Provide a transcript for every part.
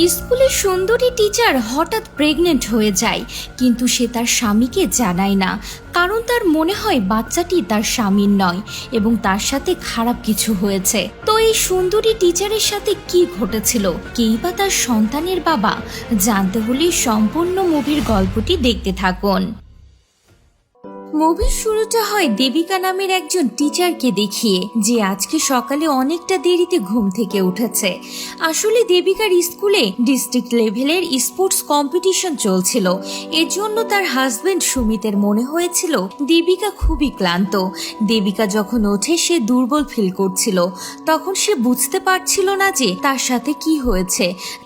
স্কুলের সুন্দরী টিচার হঠাৎ প্রেগনেন্ট হয়ে যায়, কিন্তু সে তার স্বামীকে জানায় না, কারণ তার মনে হয় বাচ্চাটি তার স্বামীর নয় এবং তার সাথে খারাপ কিছু হয়েছে। তো এই সুন্দরী টিচারের সাথে কি ঘটেছিল, কেই বা তার সন্তানের বাবা? জানতে হলে সম্পূর্ণ মুভির গল্পটি দেখতে থাকুন। মুভির শুরুটা হয় দেবিকা নামের একজন টিচারকে দেখিয়ে, যে আজকে সকালে অনেকটা দেরিতে ঘুম থেকে উঠেছে। আসলে দেবিকার স্কুলে ডিস্ট্রিক্ট লেভেলের স্পোর্টস কম্পিটিশন চলছিল। এর জন্য তার হাজবেন্ড সুমিতের মনে হয়েছিল দেবিকা খুবই ক্লান্ত। দেবিকা যখন ওঠে সে দুর্বল ফিল করছিল, তখন সে বুঝতে পারছিল না যে তার সাথে কি হয়েছে।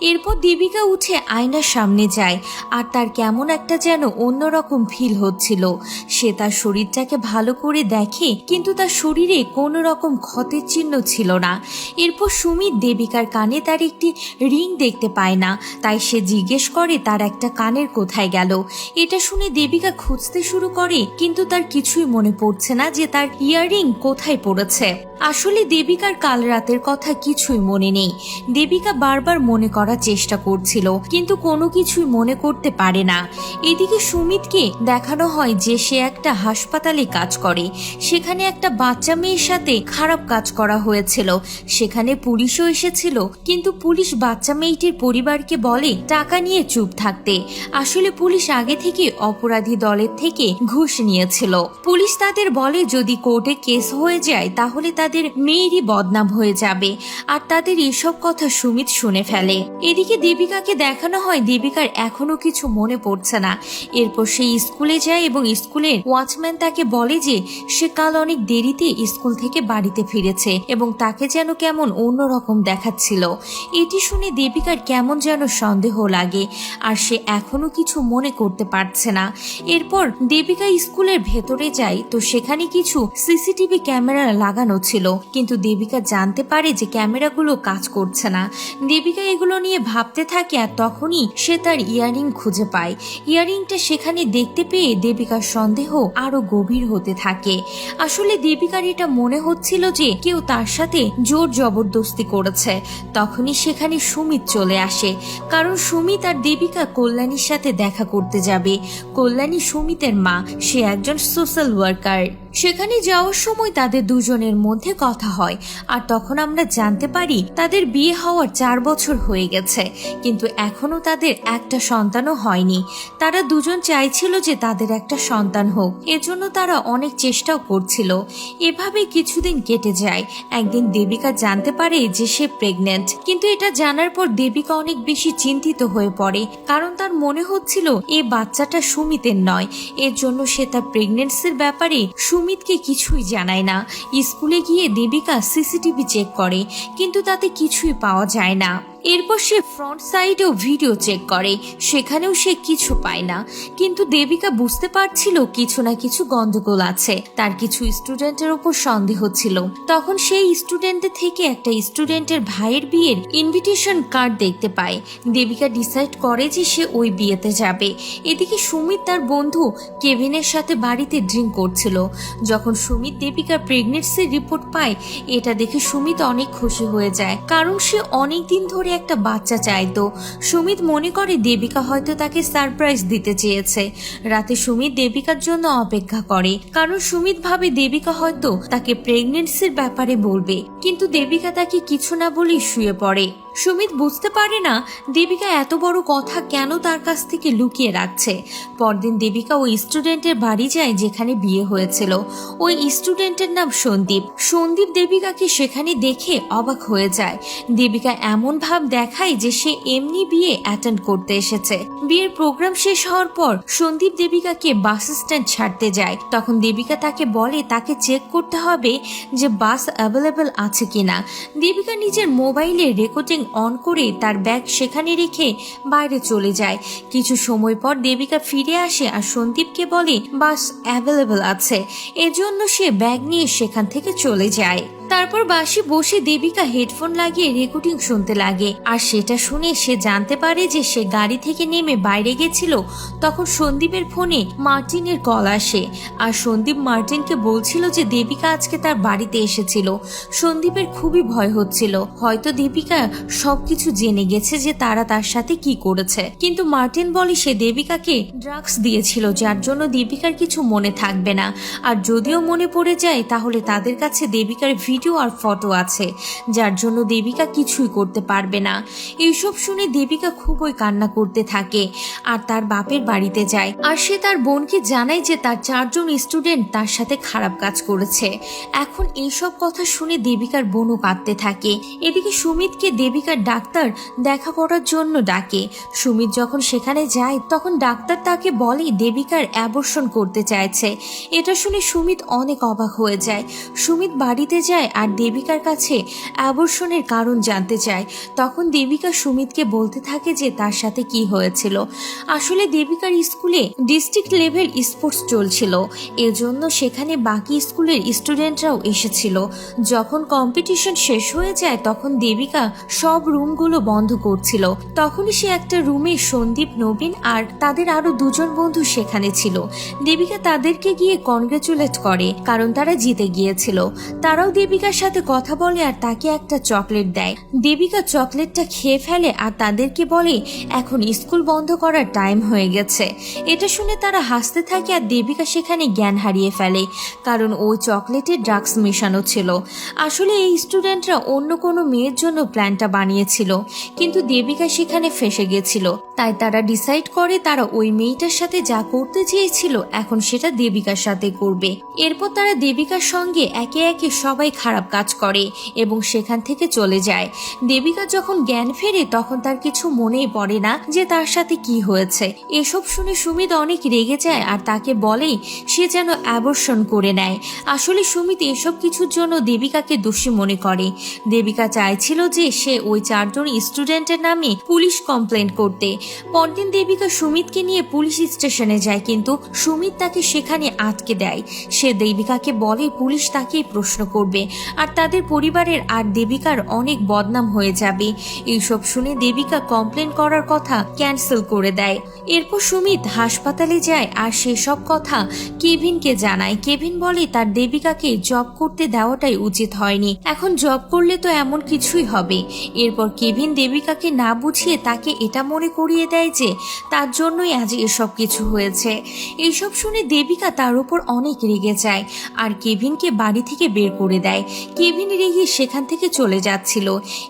এরপর দেবিকা উঠে আয়নার সামনে যায়, আর তার কেমন একটা যেন অন্যরকম ফিল হচ্ছিল। সে তার শরীরটাকে ভালো করে দেখে, কিন্তু তার শরীরে কোনো রকম ক্ষতের চিহ্ন ছিল না। এরপর সুমিত দেবিকার কানে তার একটি রিং দেখতে পায় না, তাই সে জিজ্ঞেস করে তার একটা কানের কোথায় গেল। এটা শুনে দেবিকা খুঁজতে শুরু করে, কিন্তু তার কিছুই মনে পড়ছে না যে তার ইয়াররিং কোথায় পড়েছে। আসলে দেবিকার কাল রাতের কথা কিছুই মনে নেই। দেবিকা বারবার মনে করার চেষ্টা করছিল, কিন্তু কোনো কিছুই মনে করতে পারে না। এদিকে সুমিতকে দেখানো হয় যে সে একটা হাসপাতালে কাজ করে। সেখানে একটা বাচ্চা মেয়ের সাথে খারাপ কাজ করা হয়েছিল। সেখানে পুলিশও এসেছিল, কিন্তু পুলিশ বাচ্চা মেয়েটির পরিবারকে বলে টাকা নিয়ে চুপ থাকতে। আসলে পুলিশ আগে থেকে অপরাধী দলের থেকে ঘুষ নিয়েছিল। পুলিশ তাদের বলে যদি কোর্টে কেস হয়ে যায় তাহলে তাদের মেয়েরই বদনাম হয়ে যাবে, আর তাদের এসব কথা সুমিত শুনে ফেলে। এদিকে দেবিকাকে দেখানো হয় দেবিকার এখনো কিছু মনে পড়ছে না। এরপর সে স্কুলে যায় এবং স্কুলের ওয়াচম্যান তাকে বলে যে সে কাল অনেক দেরিতে স্কুল থেকে বাড়িতে ফিরেছে এবং তাকে যেন কেমন অন্যরকম দেখাচ্ছিল। এটি শুনে দেবিকার কেমন যেন সন্দেহ লাগে, আর সে এখনো কিছু মনে করতে পারছে না। এরপর দেবিকা স্কুলের ভেতরে যায়, তো সেখানে কিছু সিসিটিভি ক্যামেরা লাগানো ছিল, কিন্তু দেবিকা জানতে পারে যে ক্যামেরাগুলো কাজ করছে না। দেবিকা এগুলো নিয়ে ভাবতে থাকে, আর তখনই সে তার ইয়াররিং খুঁজে পায়। ইয়াররিংটা সেখানে দেখতে পেয়ে দেবিকার সন্দেহ আরো গভীর হতে থাকে। আসলে দেবিকার এটা মনে হচ্ছিল যে কেউ তার সাথে জোর জবরদস্তি করেছে। তখনই সেখানে সুমিত চলে আসে, কারণ সুমিত আর দেবিকা কল্যাণীর সাথে দেখা করতে যাবে। কল্যাণী সুমিতের মা, সে একজন সোশ্যাল ওয়ার্কার। সেখানে যাওয়ার সময় তাদের দুজনের মধ্যে কথা হয়, আর তখন আমরা জানতে পারি তাদের বিয়ে হওয়ার 4 বছর হয়ে গেছে, কিন্তু এখনো তাদের একটা সন্তানও হয়নি। তারা দুজন চাইছিল যে তাদের একটা সন্তান হোক, এজন্য তারা অনেক চেষ্টাও করছিল। এভাবে কিছুদিন কেটে যায়। একদিন দেবিকা জানতে পারে যে সে প্রেগনেন্ট, কিন্তু এটা জানার পর দেবিকা অনেক বেশি চিন্তিত হয়ে পড়ে, কারণ তার মনে হচ্ছিল এই বাচ্চাটা সুমিতের নয়। এর জন্য সে তার প্রেগনেন্সির ব্যাপারে সুমিতকে কিছুই জানায় না। স্কুলে গিয়ে দেবিকা সিসিটিভি চেক করে, কিন্তু তাতে কিছুই পাওয়া যায় না। এরপর সে ফ্রন্ট সাইডেও ভিডিও চেক করে, সেখানেও সে কিছু পায় না। কিন্তু দেবিকা বুঝতে পারছিল কিছু না কিছু গন্ডগোল আছে। তার কিছু স্টুডেন্টের উপর সন্দেহ ছিল। তখন সেই স্টুডেন্টদের থেকে একটা স্টুডেন্টের ভাইয়ের বিয়ের ইনভিটেশন কার্ড দেখতে পায়। দেবিকা ডিসাইড করে যে সে ওই বিয়েতে যাবে। এদিকে সুমিত তার বন্ধু কেভিনের সাথে বাড়িতে ড্রিঙ্ক করছিল। যখন সুমিত দেবিকার প্রেগনেন্সির রিপোর্ট পায়, এটা দেখে সুমিত অনেক খুশি হয়ে যায়, কারণ সে অনেকদিন ধরে একটা বাচ্চা চাইতো। সুমিত মনে করে দেবিকা হয়তো তাকে সারপ্রাইজ দিতে চেয়েছে। রাতে সুমিত দেবিকার জন্য অপেক্ষা করে, কারণ সুমিত ভাবে দেবিকা হয়তো তাকে প্রেগনেন্সির ব্যাপারে বলবে, কিন্তু দেবিকা তাকে কিছু না বলেই শুয়ে পড়ে। সুমিত বুঝতে পারে না দেবিকা এত বড় কথা কেন তার কাছ থেকে লুকিয়ে রাখছে। পরদিন দেবিকা ওই স্টুডেন্টের বাড়ি যায় যেখানে বিয়ে হয়েছিল। ওই স্টুডেন্টের নাম সন্দীপ। সন্দীপ দেবিকাকে সেখানে দেখে অবাক হয়ে যায়। দেবিকা এমন ভাব দেখায় যে সে এমনি বিয়ে অ্যাটেন্ড করতে এসেছে। বিয়ের প্রোগ্রাম শেষ হওয়ার পর সন্দীপ দেবিকাকে বাস স্ট্যান্ড ছাড়তে যায়। তখন দেবিকা তাকে বলে তাকে চেক করতে হবে যে বাস অ্যাভেলেবল আছে কিনা। দেবিকা নিজের মোবাইলে রেকর্ডিং অন করে তার ব্যাগ সেখানে রেখে বাইরে চলে যায়। কিছু সময় পর দেবিকা ফিরে আসে আর সন্দীপকে বলে বাস অ্যাভেলেবল আছে, এজন্য সে ব্যাগ নিয়ে সেখান থেকে চলে যায়। তারপর বাসে বসে দেবিকা হেডফোন লাগিয়ে রেকর্ডিং শুনতে লাগে, আর সেটা শুনে সে জানতে পারে যে সে গাড়ি থেকে নেমে বাইরে গেছিল। তখন সন্দীপের ফোনে মার্টিনের কল আসে, আর সন্দীপ মার্টিনকে বলছিল যে দেবিকা আজকে তার বাড়িতে এসেছিল। সন্দীপের খুবই ভয় হচ্ছিল, হয়তো দেবিকা সবকিছু জেনে গেছে যে তারা তার সাথে কি করেছে। কিন্তু মার্টিন বলে সে দেবিকাকে ড্রাগস দিয়েছিল, যার জন্য দেবিকার কিছু মনে থাকবে না, আর যদিও মনে পড়ে যায় তাহলে তাদের কাছে দেবিকার ভিডিও আর ফটো আছে, যার জন্য দেবিকা কিছুই করতে পারবে না। এইসব শুনে দেবিকা খুবই কান্না করতে থাকে আর তার বাপের বাড়িতে যায়, আর সে তার বোনকে জানায় যে তার 4 জন স্টুডেন্ট তার সাথে খারাপ কাজ করেছে। এখন এইসব কথা শুনে দেবিকার বোনও কাঁদতে থাকে। এদিকে সুমিতকে দেবিকার ডাক্তার দেখা করার জন্য ডাকে। সুমিত যখন সেখানে যায় তখন ডাক্তার তাকে বলে দেবিকার অ্যাবর্শন করতে চাইছে। এটা শুনে সুমিত অনেক অবাক হয়ে যায়। সুমিত বাড়িতে যায় আর দেবিকার কাছে অ্যাবর্শনের কারণ জানতে চায়। তখন দেবিকা সুমিতকে বলতে থাকে যে তার সাথে কি হয়েছিল। আসলে দেবিকার স্কুলে ডিস্ট্রিক্ট লেভেল স্পোর্টস চলছিল, এজন্য সেখানে বাকি স্কুলের স্টুডেন্টরাও এসেছিল। যখন কম্পিটিশন শেষ হয়ে যায় তখন দেবিকা সব রুমগুলো বন্ধ করছিল। তখনই সে একটা রুমে সন্দীপ, নবীন আর তাদের আরো 2 জন বন্ধু সেখানে ছিল। দেবিকা তাদেরকে গিয়ে কনগ্রাচুলেট করে কারণ তারা জিতে গিয়েছিল। তারাও দেবিকার সাথে কথা বলে আর তাকে একটা চকলেট দেয়। দেবিকা চকলেটটা খেয়ে ফেলে আর তাদেরকে বলে এখন স্কুল বন্ধ করার টাইম হয়ে গেছে। এটা শুনে তারা হাসতে থাকে আর দেবিকা সেখানে জ্ঞান হারিয়ে ফেলে, কারণ ওই চকলেটে ড্রাগস মেশানো ছিল। আসলে এই স্টুডেন্টরা অন্য কোনো মেয়ের জন্য প্ল্যানটা বানিয়েছিল, কিন্তু দেবিকা সেখানে ফেসে গেছিল। তাই তারা ডিসাইড করে তারা ওই মেয়েটার সাথে যা করতে চেয়েছিল এখন সেটা দেবিকার সাথে করবে। এরপর তারা দেবিকার সঙ্গে একে একে সবাই খারাপ কাজ করে এবং সেখান থেকে চলে যায়। দেবিকা যখন জ্ঞান ফেরে তখন তার কিছু মনেই পড়ে না যে তার সাথে কি হয়েছে। এসব শুনে সুমিত অনেক রেগে যায় আর তাকে বলে সে যেন অ্যাবর্শন করে নেয়। আসলে সুমিত এসব কিছুর জন্য দেবিকাকে দোষী মনে করে। দেবিকা চাইছিল যে সে ওই 4 জন স্টুডেন্টের নামে পুলিশ কমপ্লেন করতে। পরদিন দেবিকা সুমিতকে নিয়ে পুলিশ স্টেশনে যায়, কিন্তু সুমিত তাকে সেখানে আটকে দেয়। সে দেবিকাকে বলে পুলিশ তাকেই প্রশ্ন করবে আর তাদের পরিবারের আর দেবিকার অনেক বদনাম হয়ে যাবে। এইসব শুনে দেবিকা কমপ্লেন করার কথা ক্যান্সেল করে দেয়। এরপর সুমিত হাসপাতালে যায় আর সেসব কথা কেভিনকে জানায়। কেভিন বলে তার দেবিকাকে জব করতে দেওয়াটাই উচিত হয়নি, এখন জব করলে তো এমন কিছুই হবে। এরপর কেভিন দেবিকাকে না বুঝিয়ে তাকে এটা মনে করিয়ে দেয় যে তার জন্যই আজ এসব কিছু হয়েছে। এইসব শুনে দেবিকা তার উপর অনেক রেগে যায় আর কেভিনকে বাড়ি থেকে বের করে দেয়। কেভিন রেগে সেখান থেকে চলে যাচ্ছিল।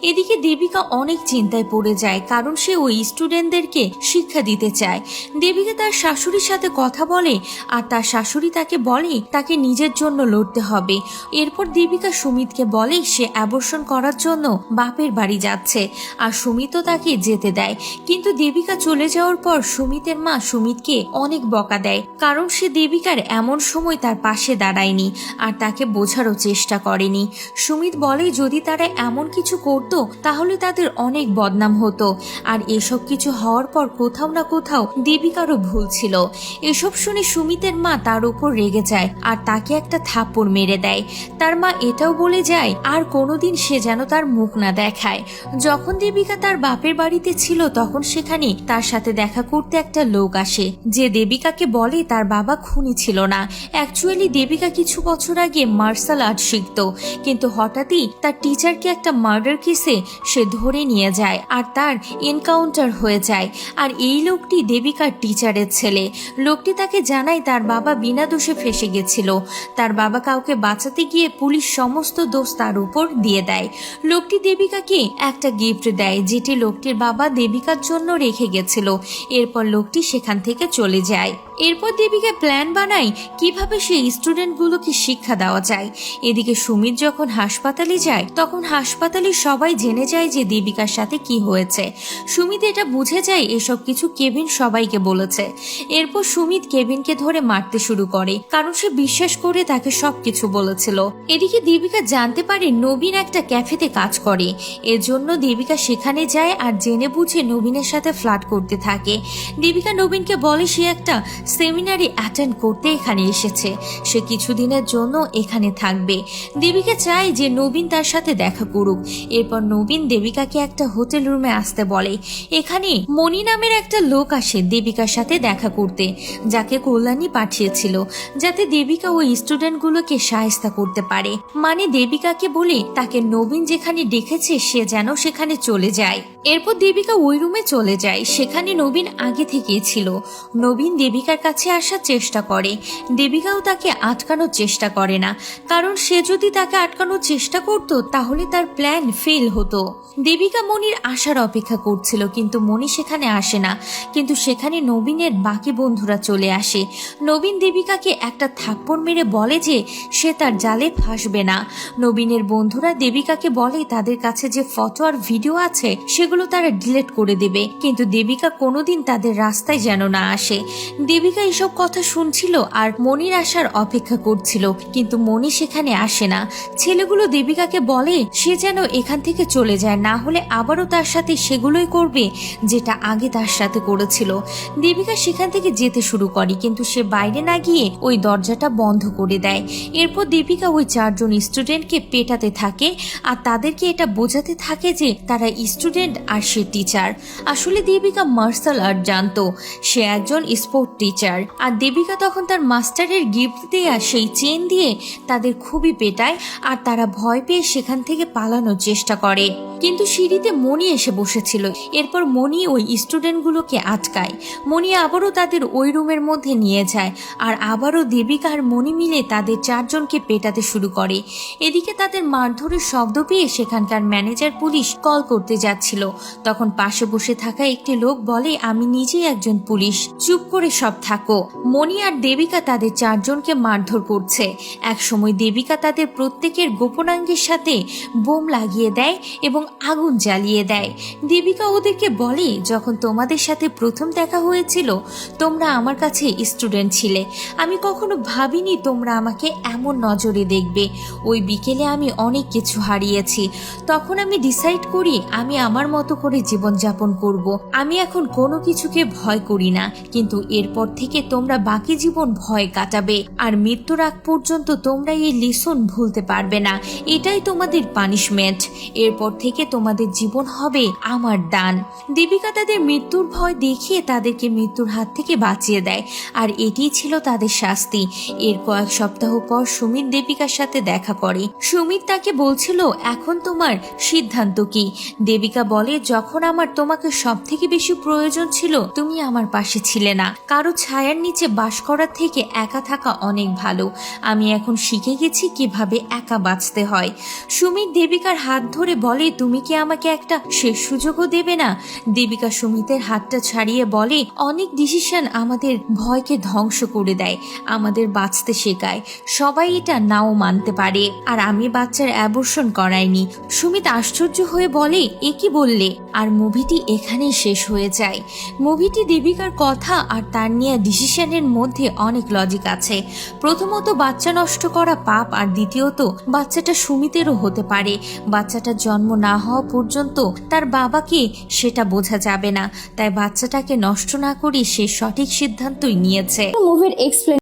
এদিকে দেবিকা অনেক চিন্তায় পড়ে যায়, কারণ সে ওই স্টুডেন্টদেরকে শিক্ষা দিতে চায়। দেবিকা তার শাশুড়ির সাথে কথা বলে আর তার শাশুড়ি তাকে বলে তাকে নিজের জন্য লড়তে হবে। এরপর দেবিকা সুমিতকে বলে সে অ্যাবর্শন করার জন্য বাপের বাড়ি যাচ্ছে আর সুমিতও তাকে যেতে দেয়। কিন্তু দেবিকা চলে যাওয়ার পর সুমিতের মা সুমিতকে অনেক বকা দেয়, কারণ সে দেবিকার এমন সময় তার পাশে দাঁড়ায়নি আর তাকে বোঝারও চেষ্টা করেনি। সুমিত বলে যদি তারা এমন কিছু করত তাহলে তাদের অনেক বদনাম হতো, আর এসব কিছু হওয়ার পর কোথাও না কোথাও দেবিকারও ভুল ছিল। এসব শুনে সুমিতের মা তার উপর রেগে যায় আর তাকে একটা থাপ্পড় মেরে দেয়। তার মা এটাও বলে যায় আর কোনোদিন সে যেন তার মুখ না দেখায়। যখন দেবিকা তার বাপের বাড়িতে ছিল তখন সেখানে তার সাথে দেখা করতে একটা লোক আসে, যে দেবিকাকে বলে তার বাবা খুনি ছিল না। অ্যাকচুয়ালি দেবিকা কিছু বছর আগে মার্শাল আর্ট শিখত, কিন্তু হঠাৎই তার টিচারকে একটা মার্ডার কেসে সে ধরে নিয়ে যায় আর তার এনকাউন্টার হয়ে যায়। আর এই লোকটি দেবিকার টিচারের ছেলে। লোকটি তাকে জানায় তার বাবা বিনা দোষে ফেসে গেছিল। তার বাবা কাউকে বাঁচাতে গিয়ে পুলিশ সমস্ত দোষ তার উপর দিয়ে দেয়। লোকটি দেবিকাকে একটা গিফট দেয়, যেটি লোকটির বাবা দেবিকার জন্য রেখে গেছিল। এরপর লোকটি সেখান থেকে চলে যায়। এরপর দেবিকা প্ল্যান বানায় কিভাবে সেই স্টুডেন্টগুলোকে শিক্ষা দেওয়া যায়। এদিকে সুমিত যখন হাসপাতালে যায় তখন হাসপাতালে সবাই জেনে যায় যে দেবিকার সাথে কি হয়েছে। সুমিত এটা বুঝে যায় এসব কিছু কেভিন সবাইকে বলেছে। এরপর সুমিত কেভিনকে ধরে মারতে শুরু করে, কারণ সে বিশ্বাস করে তাকে সবকিছু বলেছিল। এদিকে দেবিকা জানতে পারে নবীন একটা ক্যাফেতে কাজ করে, এজন্য দেবিকা সেখানে যায় আর জেনে বুঝে নবীনের সাথে ফ্লার্ট করতে থাকে। দেবিকা নবীনকে বলে সে একটা সেমিনারে অ্যাটেন্ড করতে এখানে এসেছে। সে কিছুদিনের জন্য এখানে থাকবে। দেবিকা চায় যে নবীন তার সাথে দেখা করুক। এরপর নবীন দেবিকাকে একটা হোটেল রুমে আসতে বলে। এখানে মণি নামের একটা লোক আসে দেবিকার সাথে দেখা করতে, যাকে কল্যাণী পাঠিয়েছিল যাতে দেবিকা ওই স্টুডেন্টগুলোকে সাহায্য করতে পারে। মানে দেবিকাকে বলে তাকে নবীন যেখানে ডেকেছে সে যেন সেখানে চলে যায়। এরপর দেবিকা ওই রুমে চলে যায়। সেখানে নবীন আগে থেকেই ছিল। নবীন দেবিকার কাছে আসার চেষ্টা করে। দেবিকাও তাকে আটকানোর চেষ্টা করে না, কারণ সে যদি তাকে আটকানোর চেষ্টা করত তাহলে তার প্ল্যান ফেল হতো। দেবিকা মনির আসার অপেক্ষা করছিল, কিন্তু মনি সেখানে আসে না। কিন্তু সেখানে নবীনের বাকি বন্ধুরা চলে আসে। নবীন দেবিকাকে একটা থাপ্পড় মেরে বলে যে সে তার জালে ফাঁসবে না। নবীনের বন্ধুরা দেবিকাকে বলে তাদের কাছে যে ফটো আর ভিডিও আছে সেগুলো তারা ডিলিট করে দেবে, কিন্তু দেবিকা কোনোদিন তাদের রাস্তায় যেন না আসে। দেবিকা এসব কথা শুনছিল আর মনির আসার অপেক্ষা করছিল, কিন্তু মনি সেখানে আসে না। ছেলেগুলো দেবিকাকে বলে সে যেন এখান থেকে চলে যায়, না হলে আবারও তার সাথে সেগুলোই করবে যেটা আগে তার সাথে করেছিল। দেবিকা সেখান থেকে যেতে শুরু করে, কিন্তু সে বাইরে না গিয়ে ওই দরজাটা বন্ধ করে দেয়। এরপর দেবিকা ওই 4 জন স্টুডেন্টকে পেটাতে থাকে আর তাদেরকে এটা বোঝাতে থাকে যে তারা স্টুডেন্ট আর সে টিচার। আসলে দেবিকা মার্শাল আর্ট জানতো, সে একজন স্পোর্ট টিচার। আর দেবিকা তখন তার মাস্টারের গিফট দেয়া সেই চেন দিয়ে তাদের খুবই পেটায় আর তারা ভয় পেয়ে সেখান থেকে পালানোর চেষ্টা করে। কিন্তু সিঁড়িতে মণি এসে বসেছিল। এরপর মণি ওই স্টুডেন্টগুলোকে আটকায়। মণি আবারও তাদের ওই রুমের মধ্যে নিয়ে যায় আর আবারও দেবিকা আর মণি মিলে তাদের 4 জনকে পেটাতে শুরু করে। এদিকে তাদের মারধরের শব্দ পেয়ে সেখানকার ম্যানেজার পুলিশ কল করতে যাচ্ছিল। তখন পাশে বসে থাকা একটি লোক বলে, আমি নিজেই একজন পুলিশ, চুপ করে সব থাকো। মণি আর দেবিকা তাদের 4 জনকে মারধর করছে। একসময় দেবিকা তাদের প্রত্যেকের গোপনাঙ্গের সাথে বোম লাগিয়ে দেয় এবং আগুন জ্বালিয়ে দেয়। দেবিকা ওদেরকে বলে, যখন তোমাদের সাথে প্রথম দেখা হয়েছিল তোমরা আমার কাছে স্টুডেন্ট ছিলে। আমি কখনো ভাবিনি তোমরা আমাকে এমন নজরে দেখবে। ওই বিকেলে আমি অনেক কিছু হারিয়েছি। তখন আমি ডিসাইড করি আমি আমার মতো করে জীবনযাপন করব। আমি এখন কোনো কিছুকে ভয় করি না, কিন্তু এরপর থেকে তোমরা বাকি জীবন ভয় কাটাবে আর মৃত্যুর আগ পর্যন্ত তোমরা এই লিসন ভুলতে পারবে না। এটাই তোমাদের পানিশমেন্ট। এরপর থেকে তোমাদের জীবন হবে আমার দান। দেবিকা তাদের মৃত্যুর ভয় দেখিয়ে তাদেরকে মৃত্যুর হাত থেকে বাঁচিয়ে দেয়, আর এটিই ছিল তাদের শাস্তি। এর কয়েক সপ্তাহ পর সুমিত দেবিকার সাথে দেখা করে। সুমিত তাকে বলছিল, এখন তোমার সিদ্ধান্ত কি? দেবিকা বলে, যখন আমার তোমাকে সব থেকে বেশি প্রয়োজন ছিল তুমি আমার পাশে ছিলে না। কারো ছায়ার নিচে বাস করার থেকে একা থাকা অনেক ভালো। আমি এখন শিখে গেছি কিভাবে একা বাঁচতে হয়। সুমিত দেবিকার হাত ধরে বলে, তুমি কি আমাকে একটা শেষ সুযোগও দেবে না? দেবিকা সুমিতের হাতটা ছাড়িয়ে বলে, অনেক ডিসিশন আমাদের ভয়কে ধ্বংস করে দেয়, আমাদের বাঁচতে শেখায়। সবাই এটা নাও মানতে পারে, আর আমি বাচ্চার অ্যাবর্শন করাইনি। সুমিত আশ্চর্য হয়ে বলে, এ কি বললে? আর মুভিটি এখানেই শেষ হয়ে যায়। মুভিটি দেবিকার কথা আর তার নেওয়া ডিসিশনের মধ্যে অনেক লজিক আছে। প্রথমত, বাচ্চা নষ্ট করা পাপ, আর দ্বিতীয়ত বাচ্চাটা সুমিতেরও হতে পারে। বাচ্চাটার জন্ম না হওয়া পর্যন্ত তার বাবাকে সেটা বোঝা যাবে না, তাই বাচ্চাটাকে নষ্ট না করে সে সঠিক সিদ্ধান্তই নিয়েছে। মুভির এক্সপ্লেন